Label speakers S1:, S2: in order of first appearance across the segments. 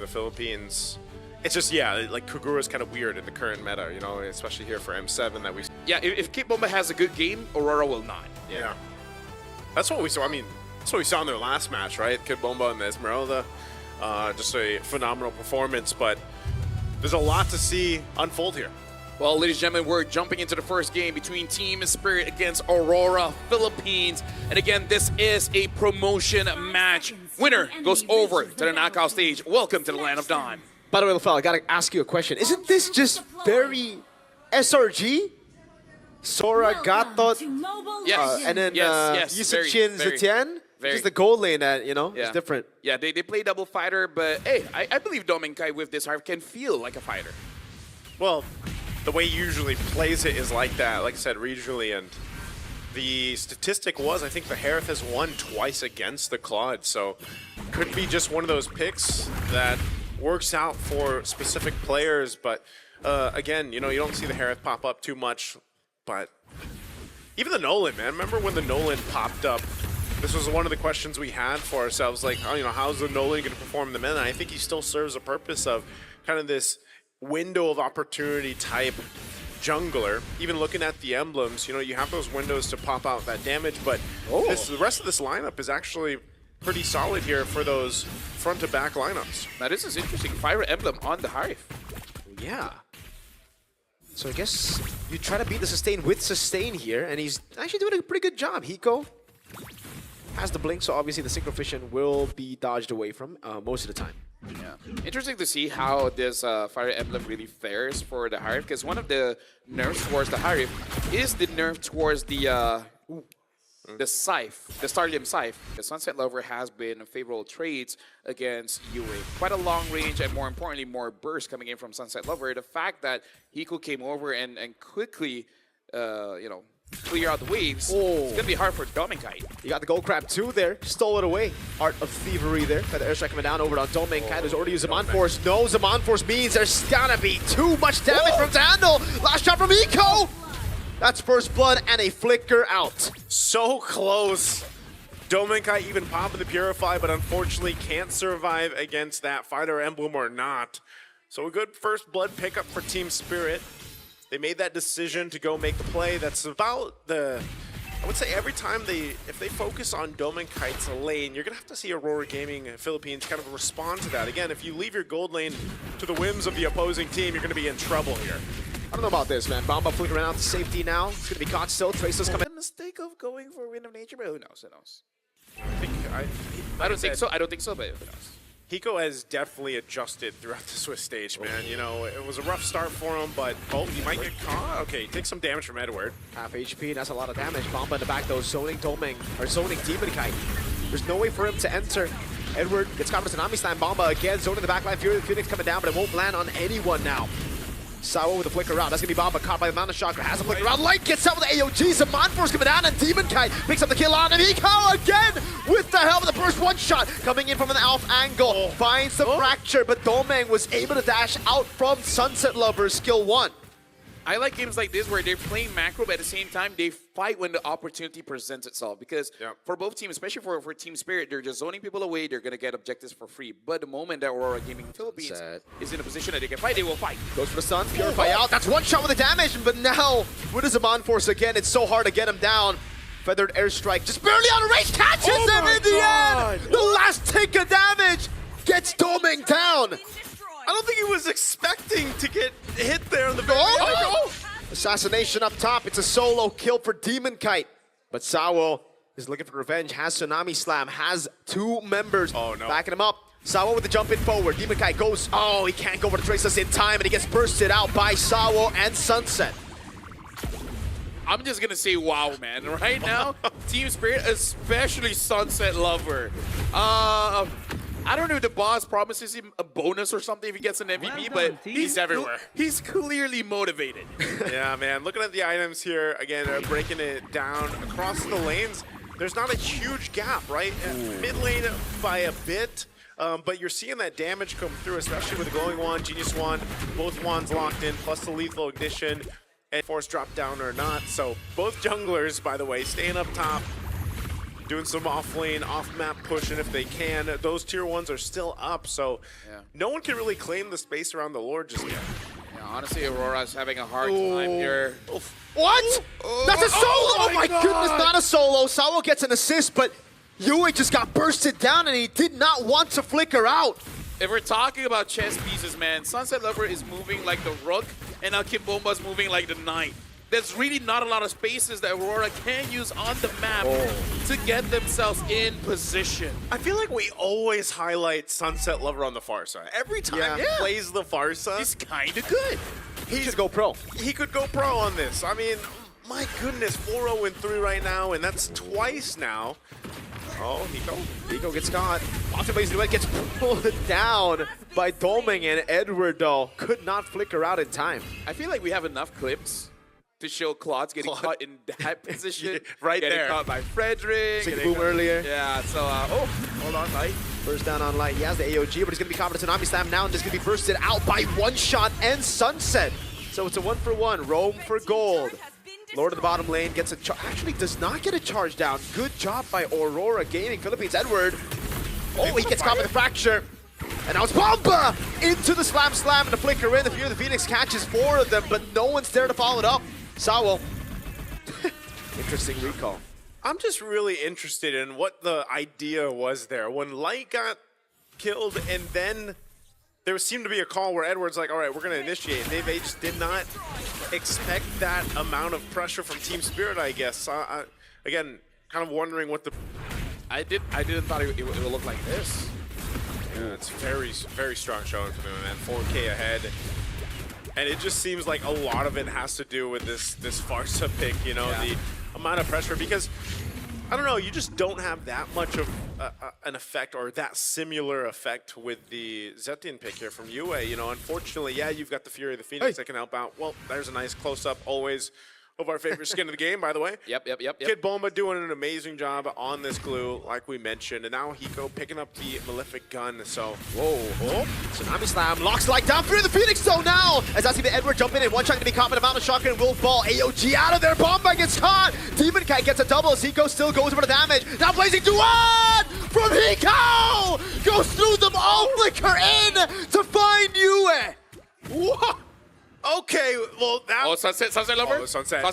S1: the Philippines. It's just, yeah, like Kagura's kind of weird in the current meta, you know, especially here for M7 that we.
S2: Yeah, if Kid Bomba has a good game, Aurora will not.
S1: Yeah. That's what we saw. I mean, that's what we saw in their last match, right? Kid Bomba and Esmeralda. Just a phenomenal performance, but there's a lot to see unfold here.
S2: Well, ladies and gentlemen, we're jumping into the first game between Team Spirit against Aurora, Philippines. And again, this is a promotion match. Winner goes over to the knockout stage. Welcome to the Land of Dawn.
S3: By the way, Lafel, I gotta ask you a question. Isn't this just very SRG? Sora, Gatot,
S2: Yes.
S3: and then
S2: yes,
S3: Yusichin,
S2: very,
S3: Zetian?
S2: very.
S3: Just the gold lane that, you know,
S2: Yeah.
S3: is different.
S2: Yeah, they play double fighter, but hey, I believe Dominkai with this harp can feel like a fighter.
S1: Well, the way he usually plays it is like that, like I said, regionally, and the statistic was, I think the Harith has won twice against the Claude, so could be just one of those picks that works out for specific players, but again, you know, you don't see the Harith pop up too much, but even the Nolan, man, remember when the Nolan popped up? This was one of the questions we had for ourselves, like, oh, you know, how's the Nolan going to perform in the meta? And I think he still serves a purpose of kind of this window of opportunity type jungler. Even looking at the emblems, you know, you have those windows to pop out that damage, but the rest of this lineup is actually pretty solid here for those front to back lineups.
S2: Now this is interesting. Fire Emblem on the Harith.
S3: Yeah. So I guess you try to beat the sustain with sustain here, and he's actually doing a pretty good job. Hiko has the blink, so obviously the Synchro Fission will be dodged away from most of the time.
S2: Yeah. Interesting to see how this Fire Emblem really fares for the Harith, because one of the nerfs towards the Harith is the nerf towards the Scythe, the Starlium Scythe. The Sunset Lover has been favorable trades against Yue. Quite a long range and more importantly, more burst coming in from Sunset Lover. The fact that Hiko came over and quickly, you know, clear out the waves, it's going to be hard for Dominkai.
S3: You got the Gold Crab 2 there, stole it away. Art of Thievery there. Got the airstrike coming down over on Dominkai. There's already a Zaman Force. No, Zaman Force means there's gonna be too much damage from to handle. Last shot from Hiko! That's first blood and a flicker out.
S1: So close. Dominkai even popping the Purify, but unfortunately can't survive against that Fire Emblem or not. So a good first blood pickup for Team Spirit. They made that decision to go make the play. That's about the, I would say every time if they focus on Dominkai's lane, you're gonna have to see Aurora Gaming Philippines kind of respond to that. Again, if you leave your gold lane to the whims of the opposing team, you're gonna be in trouble here.
S3: I don't know about this, man. Bomba flickering out to safety now. It's gonna be caught still. Tracer's coming.
S2: The mistake of going for Wind of Nature, but who knows? Who knows?
S1: I
S2: don't think so. I don't think so, but who knows?
S1: Hiko has definitely adjusted throughout the Swiss stage, man. You know, it was a rough start for him, but he might get caught. Okay, he takes some damage from Edward.
S3: Half HP, that's a lot of damage. Bomba in the back though, zoning Dominkite. There's no way for him to enter. Edward gets caught with a Tsunami Slam. Bomba again, zoning the backline. Phoenix coming down, but it won't land on anyone now. Sawa with a flicker out. That's gonna be Bomba caught by the Mountain Chakra. Has a flicker out. Light gets out with the AOG. Zaman Force coming down, and Demon Kite picks up the kill on him. Hiko again with the help of the burst one shot coming in from an Alf angle. Finds the fracture, but Domeng was able to dash out from Sunset Lover's skill 1.
S2: I like games like this where they're playing macro, but at the same time, they fight when the opportunity presents itself. Because for both teams, especially for Team Spirit, they're just zoning people away. They're going to get objectives for free. But the moment that Aurora Gaming Philippines is in a position that they can fight, they will fight.
S3: Goes for the stun, Purify out. That's one shot with the damage, but now with the Zaman Force again, it's so hard to get him down. Feathered airstrike, just barely out of range, catches him in the end! The last tick of damage gets Domeng down!
S1: I don't think he was expecting to get hit there on the
S3: Assassination up top. It's a solo kill for Demon Kite. But Sawo is looking for revenge, has Tsunami Slam, has 2 members backing him up. Sawo with the jump in forward. Demon Kite goes, he can't go over the Traceless in time, and he gets bursted out by Sawo and Sunset.
S2: I'm just going to say wow, man. Right now, Team Spirit, especially Sunset Lover. I don't know if the boss promises him a bonus or something if he gets an MVP, but
S1: he's everywhere.
S2: He's clearly motivated.
S1: Yeah, man. Looking at the items here, again, breaking it down across the lanes, there's not a huge gap, right? Mid lane by a bit, but you're seeing that damage come through, especially with the Glowing Wand, Genius Wand, both wands locked in, plus the Lethal Ignition, and Force drop down or not. So both junglers, by the way, staying up top. doing some off-lane, off-map pushing if they can. Those tier 1s are still up, so no one can really claim the space around the Lord just yet.
S2: Yeah, honestly, Aurora's having a hard time here.
S3: What? That's a solo! Oh my goodness, not a solo. Sawo gets an assist, but Yue just got bursted down and he did not want to flicker out.
S2: If we're talking about chess pieces, man, Sunset Lover is moving like the rook, and now Kimbomba's moving like the knight. There's really not a lot of spaces that Aurora can use on the map to get themselves in position.
S1: I feel like we always highlight Sunset Lover on the far side. Every time he plays the far side,
S2: He's kind of good.
S3: He should go pro.
S1: he could go pro on this. I mean, my goodness, 4-0-3 right now, and that's twice now. Oh,
S3: Hiko gets caught. Bottom Duet gets pulled down by Doming, and Edward, though, could not flicker out in time.
S2: I feel like we have enough clips to show Claude's getting caught in that position.
S1: Right
S2: getting
S1: there.
S2: caught by Frederick.
S3: Sick
S2: getting
S3: boom earlier.
S2: Yeah, so, hold on, Light.
S3: First down on Light. He has the AOG, but he's going to be caught with a Tsunami Slam now and just going to be bursted out by One Shot and Sunset. So it's a 1-for-1. Roam for gold. Lord of the bottom lane gets a actually does not get a charge down. Good job by Aurora Gaming Philippines. Edward. Oh, he gets caught with a fracture. And now it's Bomba into the slam and the flicker in. The Fear of the Phoenix catches 4 of them, but no one's there to follow it up. Sawo. Interesting recall.
S1: I'm just really interested in what the idea was there. When Light got killed and then there seemed to be a call where Edward's like, all right, we're going to initiate. They just did not expect that amount of pressure from Team Spirit, I guess. Again, kind of wondering what the...
S2: I didn't thought it would look like this.
S1: Yeah, it's very, very strong showing from him, man. 4K ahead. And it just seems like a lot of it has to do with this Farsa pick, you know, the amount of pressure. Because, I don't know, you just don't have that much of an effect or that similar effect with the Zetian pick here from Yue. You know, unfortunately, yeah, you've got the Fury of the Phoenix that can help out. Well, there's a nice close-up always of our favorite skin of the game, by the way.
S2: Yep.
S1: Kid Bomba doing an amazing job on this glue, like we mentioned. And now Hiko picking up the Malefic gun, so...
S3: Tsunami Slam locks Light down. Fear of the Phoenix though now. As I see the Edward jump in and One Shot going to be caught by the Mountain Shotgun and Wolf Ball. AOG out of there. Bomba gets caught. Demon Kite gets a double as Hiko still goes for the damage. Now Blazing Duan from Hiko! Goes through them all, flicker in to find Yue.
S1: What? Okay, well, that...
S2: Oh, Sunset Lover?
S1: Oh, Sunset.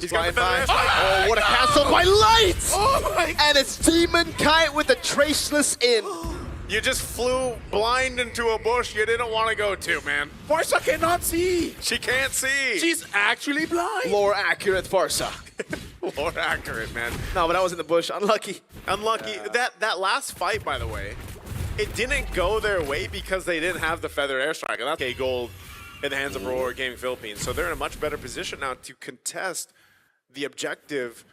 S2: He's
S1: got the
S3: Flying
S1: feather.
S3: Oh, what a cancel by Light!
S1: Oh my...
S3: And it's Demon Kite with the Traceless in.
S1: You just flew blind into a bush you didn't want to go to, man.
S2: Farsa cannot see.
S1: She can't see.
S2: She's actually blind.
S3: More accurate Farsa.
S1: More accurate, man.
S3: No, but that was in the bush. Unlucky.
S1: Unlucky. That last fight, by the way, it didn't go their way because they didn't have the Feather Airstrike. And that's a gold in the hands of RORA Gaming Philippines. So they're in a much better position now to contest the objective.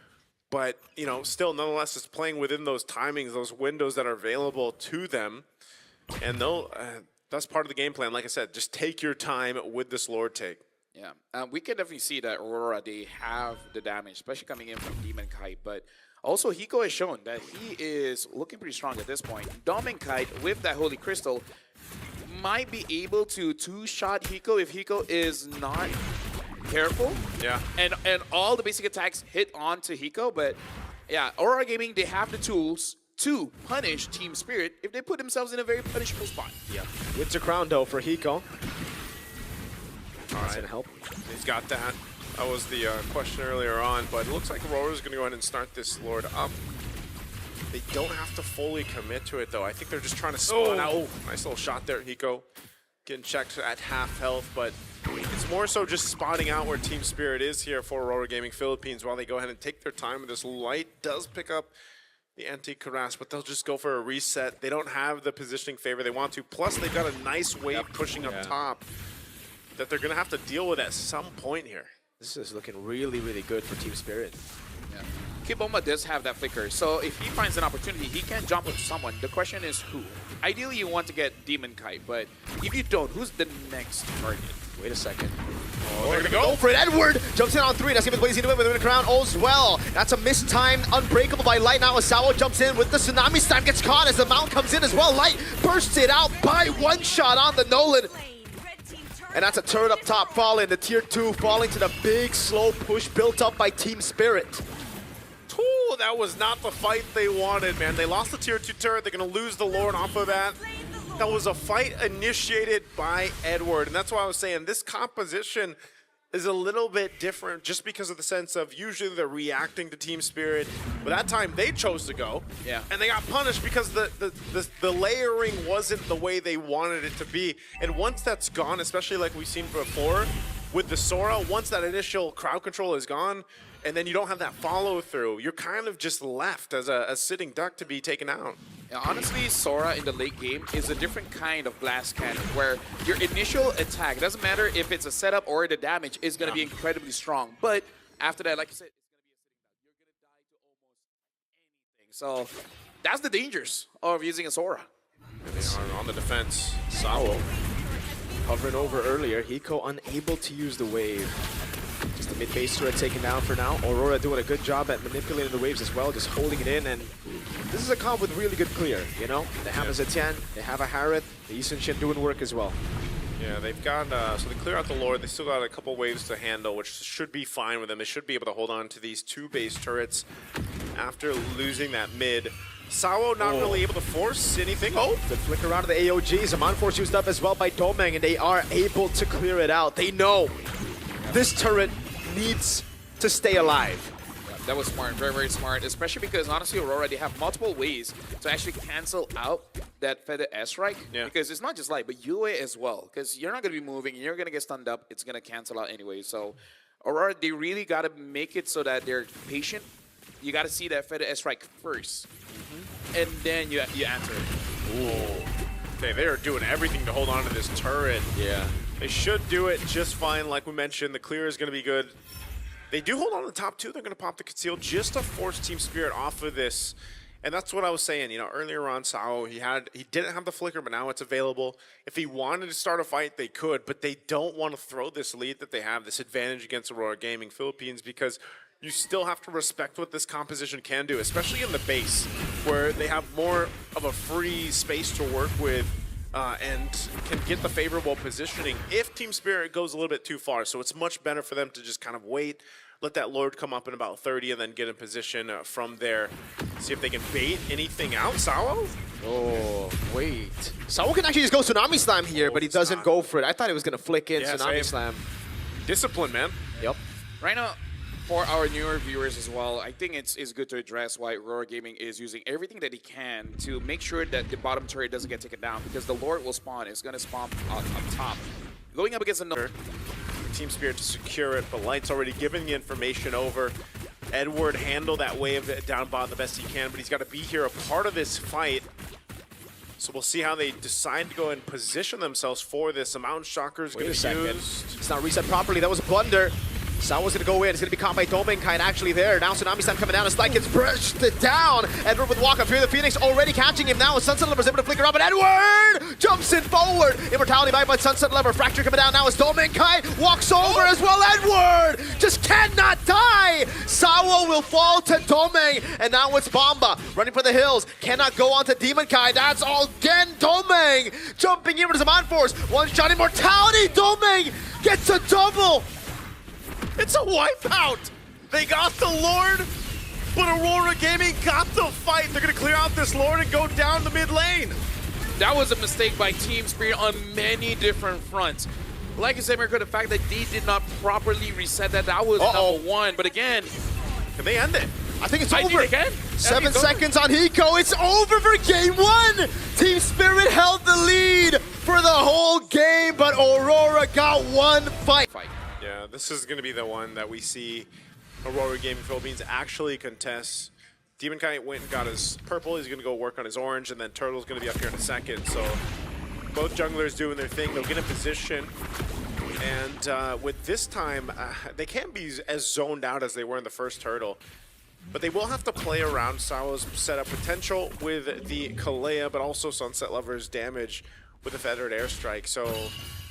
S1: But, you know, still, nonetheless, it's playing within those timings, those windows that are available to them. And they'll, that's part of the game plan. Like I said, just take your time with this Lord take.
S2: Yeah, we can definitely see that Aurora, they have the damage, especially coming in from Demon Kite. But also, Hiko has shown that he is looking pretty strong at this point. Demon Kite, with that Holy Crystal, might be able to two-shot Hiko if Hiko is not careful.
S1: Yeah.
S2: And all the basic attacks hit onto Hiko. But yeah, Aurora Gaming, they have the tools to punish Team Spirit if they put themselves in a very punishable spot.
S3: Yeah. Winter Crown, though, for Hiko.
S1: All right.
S3: Gonna help.
S1: He's got that. That was the question earlier on, but it looks like Aurora's going to go ahead and start this Lord up. They don't have to fully commit to it, though. I think they're just trying to spawn out. Nice little shot there, Hiko. Getting checked at half health, but it's more so just spotting out where Team Spirit is here for Aurora Gaming Philippines while they go ahead and take their time with this. Light does pick up the anti-Karas, but they'll just go for a reset. They don't have the positioning favor they want to. Plus, they've got a nice wave pushing up top that they're going to have to deal with at some point here.
S3: This is looking really, really good for Team Spirit.
S2: Yeah. Kiboma does have that flicker, so if he finds an opportunity, he can jump with someone. The question is who? Ideally, you want to get Demon Kite, but if you don't, who's the next target?
S3: Wait a second.
S1: Oh, they're going to go
S3: for it. Edward jumps in on 3. That's him with Blazing into it with a crown as well. That's a mistimed Unbreakable by Light. Now Asawa jumps in with the Tsunami Slam, gets caught as the Mount comes in as well. Light bursts it out by One Shot on the Nolan. And that's a turret up top falling. The tier 2 falling to the big slow push built up by Team Spirit.
S1: Ooh, that was not the fight they wanted, man. They lost the tier 2 turret. They're going to lose the Lord off of that. That was a fight initiated by Edward, and that's why I was saying this composition is a little bit different just because of the sense of usually they're reacting to team spirit, but that time they chose to go.
S2: Yeah.
S1: And they got punished because the layering wasn't the way they wanted it to be. And once that's gone, especially like we've seen before with the Sora, once that initial crowd control is gone, and then you don't have that follow through, you're kind of just left as a sitting duck to be taken out.
S2: Yeah, honestly, Sora in the late game is a different kind of blast cannon where your initial attack, it doesn't matter if it's a setup or the damage, is going to be incredibly strong. But after that, like you said, it's going to be a sitting duck. You're going to die to almost anything. So that's the dangers of using a Sora.
S1: And they are on the defense. Sawo
S3: Hovering over earlier, Hiko unable to use the wave. Just the mid-base turret taken down for now. Aurora doing a good job at manipulating the waves as well, just holding it in. And this is a comp with really good clear, you know? They have a Zetian, they have a Harith, the Eastern Shin doing work as well.
S1: Yeah, they've got, so they clear out the Lord. They still got a couple waves to handle, which should be fine with them. They should be able to hold on to these 2 base turrets after losing that mid. Sawo not really able to force anything. Oh!
S3: The flicker out of the AOGs. Amon Force used up as well by Domeng, and they are able to clear it out. They know this turret needs to stay alive.
S2: Yeah, that was smart, very, very smart, especially because honestly, Aurora, they have multiple ways to actually cancel out that feather S-Strike.
S1: Yeah.
S2: Because it's not just light, but UA as well. Because you're not going to be moving, you're going to get stunned up, it's going to cancel out anyway. So Aurora, they really got to make it so that they're patient. You got to see that feather S-Strike first. And then you answer it.
S1: Ooh. Okay, they are doing everything to hold on to this turret.
S3: Yeah.
S1: They should do it just fine. Like we mentioned, the clear is going to be good. They do hold on to the top 2. They're going to pop the conceal just to force Team Spirit off of this. And that's what I was saying, you know, earlier on, Sao, he didn't have the flicker, but now it's available. If he wanted to start a fight, they could, but they don't want to throw this lead that they have, this advantage against Aurora Gaming Philippines, because you still have to respect what this composition can do, especially in the base, where they have more of a free space to work with and can get the favorable positioning if Team Spirit goes a little bit too far. So it's much better for them to just kind of wait, let that Lord come up in about 30, and then get in position from there. See if they can bait anything out. Sawo?
S3: Oh, wait. Sawo can actually just go Tsunami Slam here, but he doesn't go for it. I thought he was going to flick in Tsunami Slam.
S1: Discipline, man.
S3: Yep.
S2: Right now, for our newer viewers as well, I think it's good to address why Aurora Gaming is using everything that he can to make sure that the bottom turret doesn't get taken down, because the Lord will spawn. It's going to spawn up top. Going up against another
S1: Team Spirit to secure it, but Light's already given the information over. Edward handled that wave down bottom the best he can, but he's got to be here a part of this fight. So we'll see how they decide to go and position themselves for this. The Mountain Shocker is going to be used.
S3: It's not reset properly. That was a blunder. Sawo's going to go in. It's going to be caught by Domenkai actually there. Now Tsunami Slam coming down. A Slide gets brushed down. Edward with walk up here. The Phoenix already catching him now. Sunset Lover's able to flicker up, but Edward jumps in forward. Immortality by Sunset Lover. Fracture coming down now as Domenkai walks over as well. Edward just cannot die. Sawo will fall to Domeng, and now it's Bomba running for the hills. Cannot go on to Demon Kai. That's all again Domeng jumping in with his Amon Force. One shot Immortality. Domeng gets a double.
S1: It's a wipeout! They got the Lord, but Aurora Gaming got the fight. They're going to clear out this Lord and go down the mid lane.
S2: That was a mistake by Team Spirit on many different fronts. Like you said, Mirko, the fact that they did not properly reset that was number one. But again,
S1: can they end it?
S3: I think it's
S2: I
S3: over.
S2: think they can.
S3: 7 seconds on Hiko. It's over for game 1. Team Spirit held the lead for the whole game, but Aurora got one fight.
S1: Yeah, this is going to be the one that we see Aurora Gaming Philippines actually contest. Demon Kai went and got his purple. He's going to go work on his orange, and then Turtle's going to be up here in a second. So both junglers doing their thing. They'll get in position. And with this time, they can't be as zoned out as they were in the first Turtle. But they will have to play around Sawo's setup potential with the Kalea, but also Sunset Lover's damage with the Feathered Airstrike. So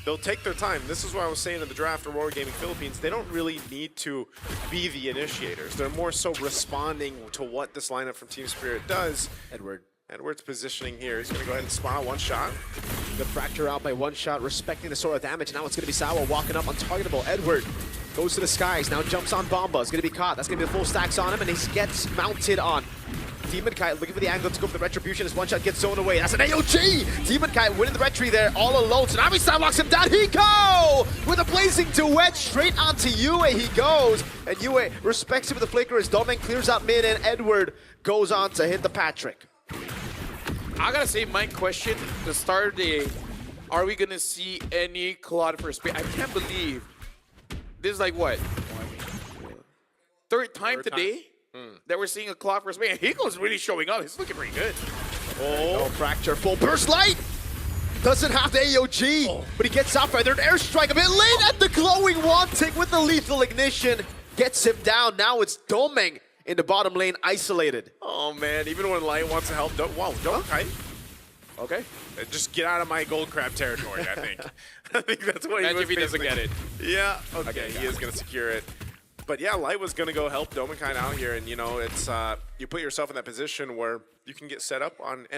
S1: they'll take their time. This is what I was saying in the draft, Aurora Gaming Philippines, they don't really need to be the initiators. They're more so responding to what this lineup from Team Spirit does. Edward's positioning here. He's going to go ahead and spot one shot.
S3: The Fracture out by one shot, respecting the Sora damage. Now it's going to be Sawo walking up untargetable. Edward Goes to the skies, now jumps on Bomba. It's going to be caught. That's going to be the full stacks on him, and he gets mounted on. Demon Kite looking for the angle to go for the retribution. His one shot gets zoned away. That's an AOG! Demon Kite winning the retry there all alone. Tsunami Slam locks him down. Hiko! With a blazing duet straight onto Yue he goes. And Yue respects him with the flicker as Domen clears out mid and Edward goes on to hit the Patrick.
S2: I gotta say, my question to start the day, are we gonna see any Claude for space? I can't believe this is like what? Third time today that we're seeing a Claude for space. Hiko's really showing up. He's looking pretty good.
S3: Oh, Fracture full burst light! Doesn't have the AOG, but he gets out by their airstrike a bit late at the glowing wanting with the lethal ignition. Gets him down. Now it's Domeng in the bottom lane, isolated.
S1: Oh man, even when Light wants to help, don't kite.
S2: Okay.
S1: Just get out of my gold crab territory, I think. I think that's what
S2: Imagine
S1: he was
S2: if he doesn't
S1: basically-
S2: get it.
S1: Yeah, okay,
S2: Okay,
S1: he
S2: got
S1: is
S2: it.
S1: going to secure it. But yeah, Light was going to go help Domenkind out here, and you know, it's you put yourself in that position where you can get set up on